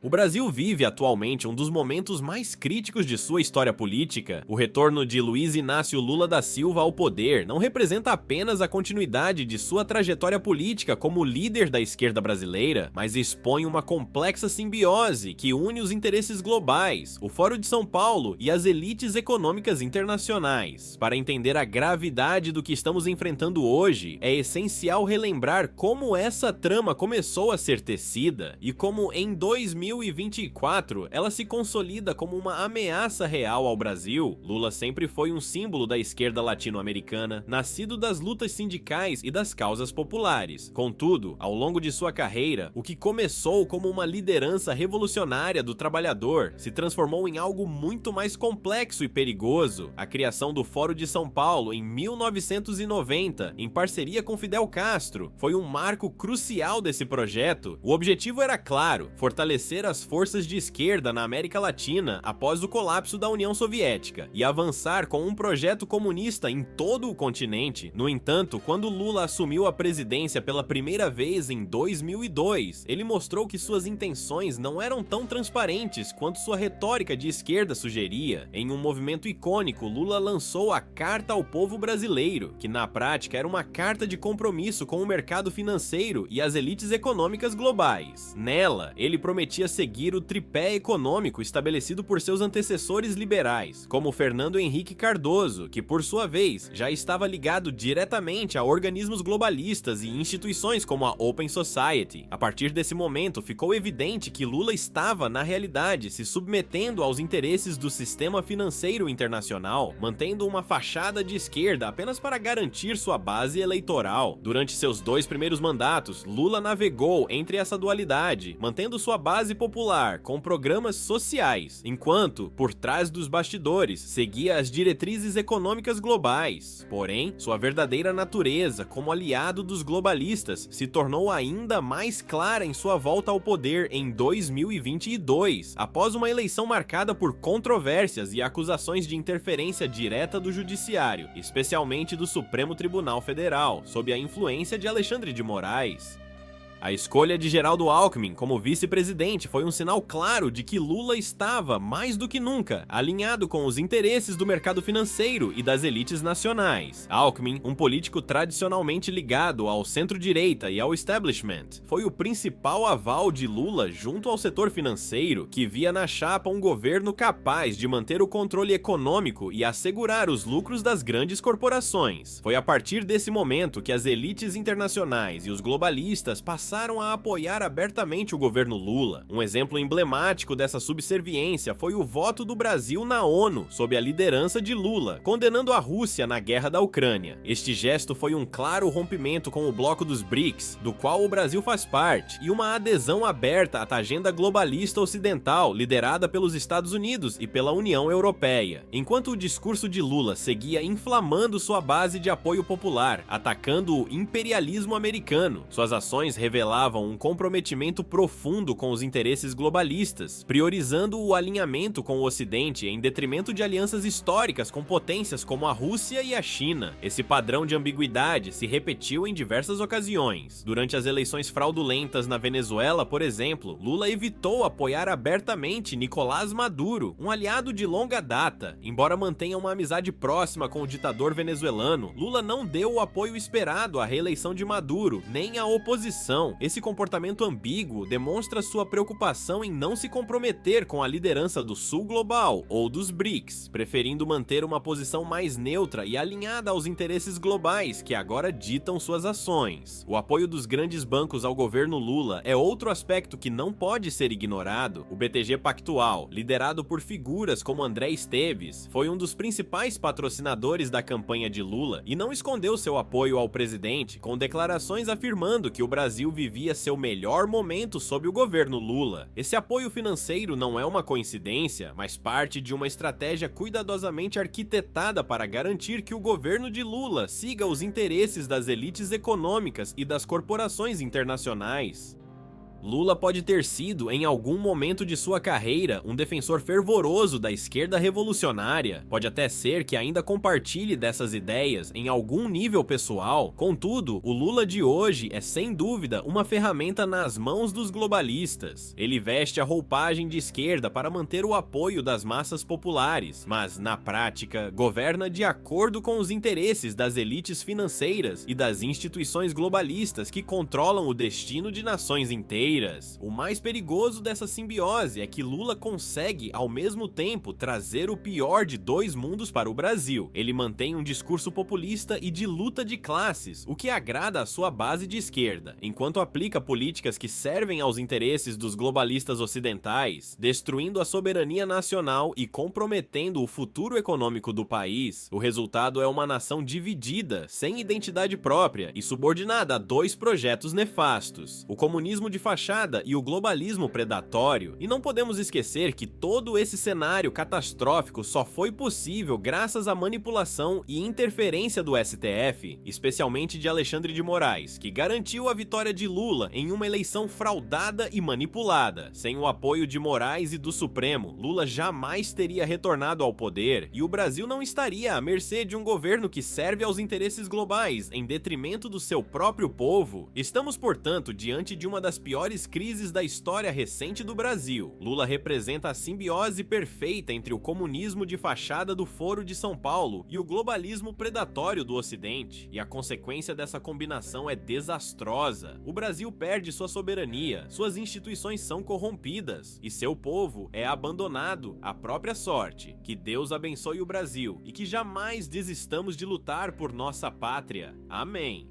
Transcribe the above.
O Brasil vive atualmente um dos momentos mais críticos de sua história política. O retorno de Luiz Inácio Lula da Silva ao poder não representa apenas a continuidade de sua trajetória política como líder da esquerda brasileira, mas expõe uma complexa simbiose que une os interesses globais, o Fórum de São Paulo e as elites econômicas internacionais. Para entender a gravidade do que estamos enfrentando hoje, é essencial relembrar como essa trama começou a ser tecida e como em 2024 ela se consolida como uma ameaça real ao Brasil. Lula sempre foi um símbolo da esquerda latino-americana, nascido das lutas sindicais e das causas populares. Contudo, ao longo de sua carreira, o que começou como uma liderança revolucionária do trabalhador se transformou em algo muito mais complexo e perigoso. A criação do Fórum de São Paulo em 1990, em parceria com Fidel Castro, foi um marco crucial desse projeto. O objetivo era claro: fortalecer as forças de esquerda na América Latina após o colapso da União Soviética e avançar com um projeto comunista em todo o continente. No entanto, quando Lula assumiu a presidência pela primeira vez em 2002, ele mostrou que suas intenções não eram tão transparentes quanto sua retórica de esquerda sugeria. Em um movimento icônico, Lula lançou a Carta ao Povo Brasileiro, que na prática era uma carta de compromisso com o mercado financeiro e as elites econômicas globais. Nela, ele prometia seguir o tripé econômico estabelecido por seus antecessores liberais, como Fernando Henrique Cardoso, que por sua vez já estava ligado diretamente a organismos globalistas e instituições como a Open Society. A partir desse momento, ficou evidente que Lula estava, na realidade, se submetendo aos interesses do sistema financeiro internacional, mantendo uma fachada de esquerda apenas para garantir sua base eleitoral. Durante seus 2 primeiros mandatos, Lula navegou entre essa dualidade, mantendo sua base popular com programas sociais, enquanto, por trás dos bastidores, seguia as diretrizes econômicas globais. Porém, sua verdadeira natureza como aliado dos globalistas se tornou ainda mais clara em sua volta ao poder em 2022, após uma eleição marcada por controvérsias e acusações de interferência direta do judiciário, especialmente do Supremo Tribunal Federal, sob a influência de Alexandre de Moraes. A escolha de Geraldo Alckmin como vice-presidente foi um sinal claro de que Lula estava, mais do que nunca, alinhado com os interesses do mercado financeiro e das elites nacionais. Alckmin, um político tradicionalmente ligado ao centro-direita e ao establishment, foi o principal aval de Lula junto ao setor financeiro, que via na chapa um governo capaz de manter o controle econômico e assegurar os lucros das grandes corporações. Foi a partir desse momento que as elites internacionais e os globalistas passaram a apoiar abertamente o governo Lula. Um exemplo emblemático dessa subserviência foi o voto do Brasil na ONU, sob a liderança de Lula, condenando a Rússia na guerra da Ucrânia. Este gesto foi um claro rompimento com o bloco dos BRICS, do qual o Brasil faz parte, e uma adesão aberta à agenda globalista ocidental, liderada pelos Estados Unidos e pela União Europeia. Enquanto o discurso de Lula seguia inflamando sua base de apoio popular, atacando o imperialismo americano, suas ações revelavam um comprometimento profundo com os interesses globalistas, priorizando o alinhamento com o Ocidente em detrimento de alianças históricas com potências como a Rússia e a China. Esse padrão de ambiguidade se repetiu em diversas ocasiões. Durante as eleições fraudulentas na Venezuela, por exemplo, Lula evitou apoiar abertamente Nicolás Maduro, um aliado de longa data. Embora mantenha uma amizade próxima com o ditador venezuelano, Lula não deu o apoio esperado à reeleição de Maduro, nem à oposição. Esse comportamento ambíguo demonstra sua preocupação em não se comprometer com a liderança do Sul Global ou dos BRICS, preferindo manter uma posição mais neutra e alinhada aos interesses globais que agora ditam suas ações. O apoio dos grandes bancos ao governo Lula é outro aspecto que não pode ser ignorado. O BTG Pactual, liderado por figuras como André Esteves, foi um dos principais patrocinadores da campanha de Lula e não escondeu seu apoio ao presidente com declarações afirmando que o Brasil vivia seu melhor momento sob o governo Lula. Esse apoio financeiro não é uma coincidência, mas parte de uma estratégia cuidadosamente arquitetada para garantir que o governo de Lula siga os interesses das elites econômicas e das corporações internacionais. Lula pode ter sido, em algum momento de sua carreira, um defensor fervoroso da esquerda revolucionária, pode até ser que ainda compartilhe dessas ideias em algum nível pessoal, contudo, o Lula de hoje é sem dúvida uma ferramenta nas mãos dos globalistas. Ele veste a roupagem de esquerda para manter o apoio das massas populares, mas, na prática, governa de acordo com os interesses das elites financeiras e das instituições globalistas que controlam o destino de nações inteiras. O mais perigoso dessa simbiose é que Lula consegue, ao mesmo tempo, trazer o pior de dois mundos para o Brasil. Ele mantém um discurso populista e de luta de classes, o que agrada a sua base de esquerda, enquanto aplica políticas que servem aos interesses dos globalistas ocidentais, destruindo a soberania nacional e comprometendo o futuro econômico do país. O resultado é uma nação dividida, sem identidade própria e subordinada a dois projetos nefastos: o comunismo de fachada e o globalismo predatório. E não podemos esquecer que todo esse cenário catastrófico só foi possível graças à manipulação e interferência do STF, especialmente de Alexandre de Moraes, que garantiu a vitória de Lula em uma eleição fraudada e manipulada. Sem o apoio de Moraes e do Supremo, Lula jamais teria retornado ao poder e o Brasil não estaria à mercê de um governo que serve aos interesses globais em detrimento do seu próprio povo. Estamos, portanto, diante de uma das piores crises da história recente do Brasil. Lula representa a simbiose perfeita entre o comunismo de fachada do Foro de São Paulo e o globalismo predatório do Ocidente, e a consequência dessa combinação é desastrosa. O Brasil perde sua soberania, suas instituições são corrompidas e seu povo é abandonado à própria sorte. Que Deus abençoe o Brasil e que jamais desistamos de lutar por nossa pátria. Amém.